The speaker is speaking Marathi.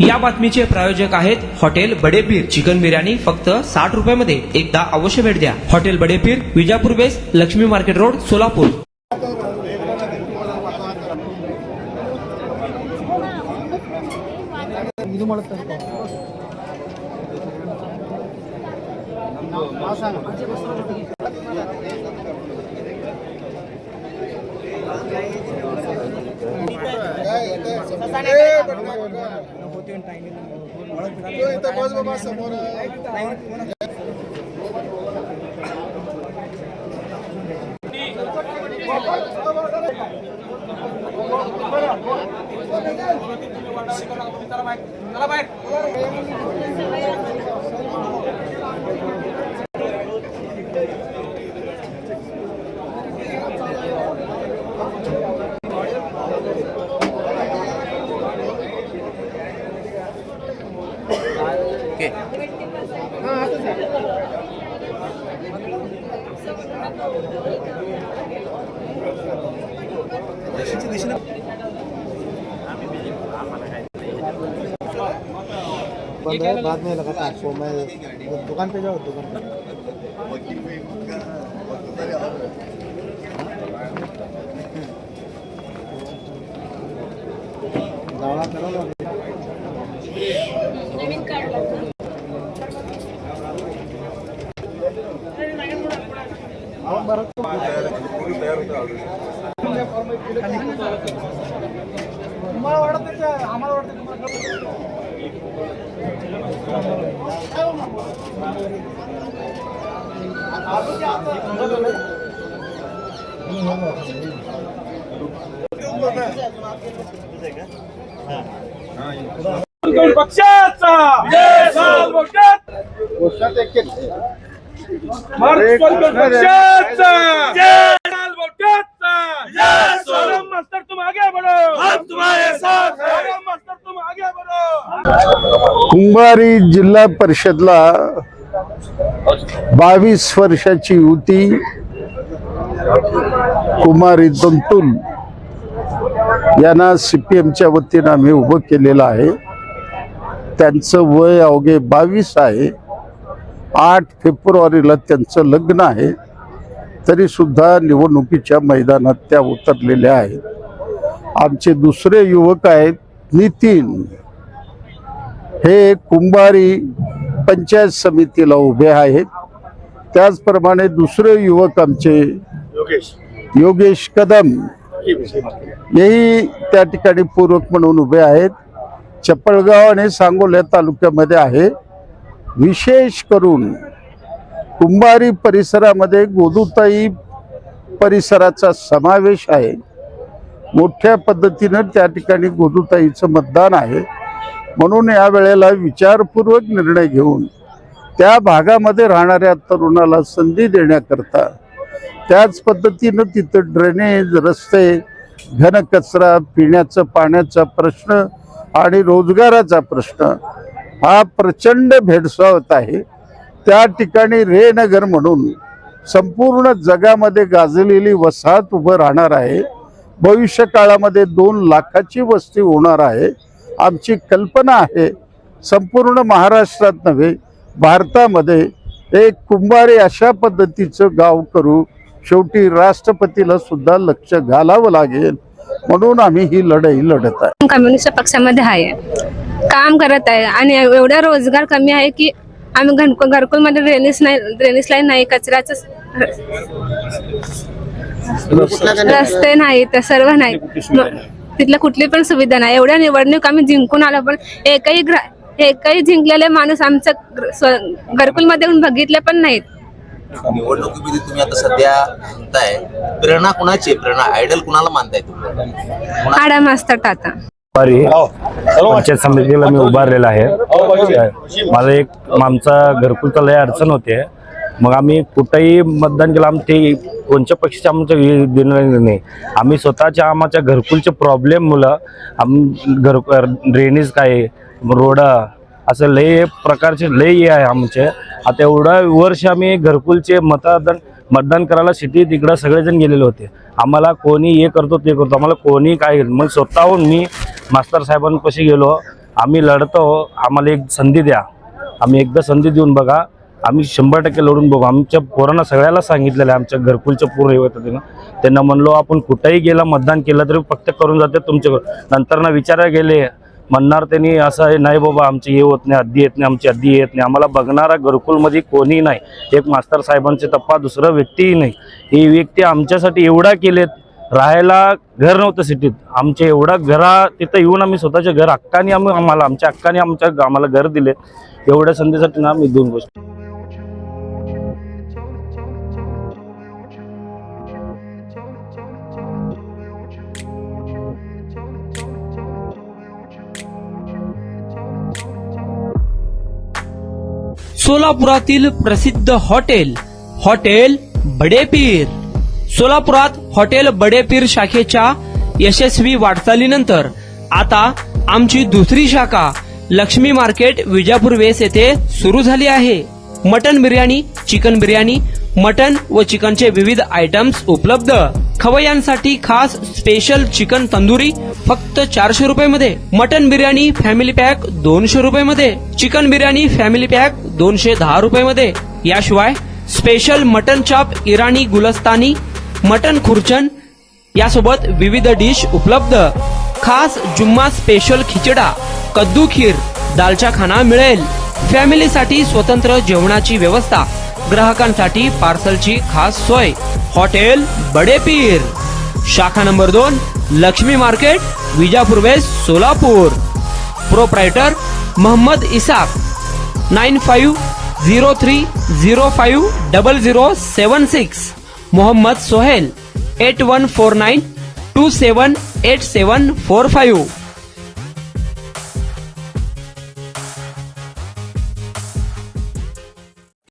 या बातमीचे प्रायोजक आहेत हॉटेल बडेपीर। चिकन बिर्याणी फक्त 60 रुपयामध्ये। एकदा अवश्य भेट द्या। हॉटेल बडेपीर, विजापूर बेस, लक्ष्मी मार्केट रोड, सोलापूर। बंद है, बाद में लगाता आपको। मैं दुकान पे जाओ, दुकान पे दवा करो ना। नवीन कार्ड पक्षाचा जय सालबोटात पक्षाचा जय सालबोटाचा जय सोनम मास्टर तुम आगे बढ़ो, हम तुम्हारे साथ हैं। सोनम मास्टर तुम आगे बढ़ो। कुंभारी जिल्हा परिषदला 22 वर्षाची युती कुमारी दंतुल यांना सीपीएमच्या वतीने आम्ही उभं केलेलं आहे। त्यांचं वय अवघे 22 आहे। 8 फेब्रुवारीला त्यांचं लग्न आहे, तरी सुद्धा निवडणुकीच्या मैदानात त्या उतरलेल्या आहेत। आमचे दुसरे युवक आहेत नितीन, हे कुंभारी पंचायत समितीला उभे आहेत। त्याचप्रमाणे दुसरे युवक आमचे योगेश कदम हेही त्या ठिकाणी पूरक म्हणून उभे आहेत। चपळगाव आणि सांगोला तालुक्यामध्ये आहे। विशेष करून कुंभारी परिसरामध्ये गोदूताई परिसराचा समावेश आहे। मोठ्या पद्धतीने त्या ठिकाणी गोदूताईचं मतदान आहे, म्हणून या वेळेला विचारपूर्वक निर्णय घेऊन त्या भागामध्ये राहणाऱ्या तरुणाला संधी देण्याकरता, त्याच पद्धतीनं तिथं ड्रेनेज, रस्ते, घनकचरा, पिण्याचं पाण्याचा प्रश्न आणि रोजगाराचा प्रश्न हा प्रचंड भेडसावत आहे। त्या ठिकाणी रे नगर म्हणून संपूर्ण जगामध्ये गाजलेली वसाहत उभं राहणार आहे। भविष्य काळामध्ये 2 लाखाची वस्ती होणार आहे। आमची कल्पना आहे संपूर्ण महाराष्ट्रात नव्हे, भारतामध्ये एक कुंभारी अशा पद्धतीचं गाव करू। शेवटी राष्ट्रपतीला सुद्धा लक्ष घालावं लागेल, म्हणून आम्ही ही लढाई लढत आहे। कम्युनिस्ट पक्षामध्ये आहे, काम करत आहे आणि एवढा रोजगार कमी आहे की आम्ही घरकुलमध्ये ड्रेनेज लाईन नाही, कचऱ्याचं रस्ते नाही, तर सर्व नाही, तिथलं कुठली पण सुविधा नाही। एवढ्या निवडणूक आम्ही जिंकून आलो, पण एकही जिंकलेले माणूस आमचं घरकुलमध्ये येऊन बघितले पण नाहीत। निवडणुकीमध्ये तुम्ही आता सध्या म्हणताय, प्रेरणा कुणाची? प्रेरणा आयडल कुणाला मानताय तुम्ही? आडा मास्तर टाटा पंचायत समितीला मी उभारलेला आहे। मला एक आमचा घरकुलचा लय अडचण होते, मग आम्ही कुठेही मतदान केलं, आमचे कोणत्या पक्षाचे आमचं देणं नाही। आम्ही स्वतःच्या आमच्या घरकुलच्या प्रॉब्लेममुळं ड्रेनेज काय, रोड, असं लय प्रकारचे लय आहे आमचे। आता एवढा वर्ष आम्ही घरकुलचे मतदान करायला सिटी तिकडं सगळेजण गेलेले होते। आम्हाला कोणी हे करतो ते करतो, आम्हाला कोणी काय, मग स्वतःहून मी मास्तर साहेबांपाशी गेलो आम्ही लढतो, आम्हाला एक संधी द्या, आम्ही एकदा संधी देऊन बघा, आम्ही 100% लढून बघू. आमच्या पोरांना सगळ्याला सांगितलेलं आहे, आमच्या घरकुलच्या पूर्ण हे होतं त्यांना म्हणलो आपण कुठेही गेला मतदान केलं तरी फक्त करून जाते तुमच्या. नंतर ना विचारायला गेले म्हणणार त्यांनी असं आहे, नाही बाबा आमची हे होत नाही, अद्दी येत नाही, आमची अद्दी येत नाही. आम्हाला बघणारा घरकुलमध्ये कोणी नाही, एक मास्तर साहेबांचे तप्पा दुसरं व्यक्तीही नाही. ही व्यक्ती आमच्यासाठी एवढा केलेत, राहायला घर नव्हतं सिटीत, आमच्या एवढा घरा तिथं येऊन आम्ही स्वतःच्या घर हक्काने आमच्या हक्काने आम्हाला घर दिले. एवढ्या संधीसाठी ना मी 2 गोष्टी. सोलापुरातील प्रसिद्ध हॉटेल बडेपीर. सोलापुरात हॉटेल बडेपीर शाखेच्या यशस्वी वाटचालीनंतर आता आमची दुसरी शाखा लक्ष्मी मार्केट विजापूर वेस येथे सुरू झाली आहे. Mutton biryani, chicken biryani, mutton व चिकनचे विविध आयटम्स उपलब्ध. खवय्यांसाठी खास स्पेशल चिकन तंदुरी फक्त 400 रुपये मध्ये. मटन बिर्याणी फॅमिली पॅक 200 रुपये मध्ये. चिकन बिर्याणी फॅमिली पॅक 210 रुपये मध्ये. याशिवाय स्पेशल मटन चाप, इराणी गुलस्तानी, मटन खुर्चन यासोबत विविध डिश उपलब्ध. खास जुम्मा स्पेशल खिचडा, कद्दू खीर, दालचा खाना मिळेल. फॅमिलीसाठी स्वतंत्र जेवणाची व्यवस्था, ग्राहकांसाठी पार्सलची खास सोय. हॉटेल बडेपीर, शाखा number 2, Laxmi market, Vijapur west, Solapur. Proprietor Mohammad Isaq. 9503050076. Mohammad Sohail. 8149278745.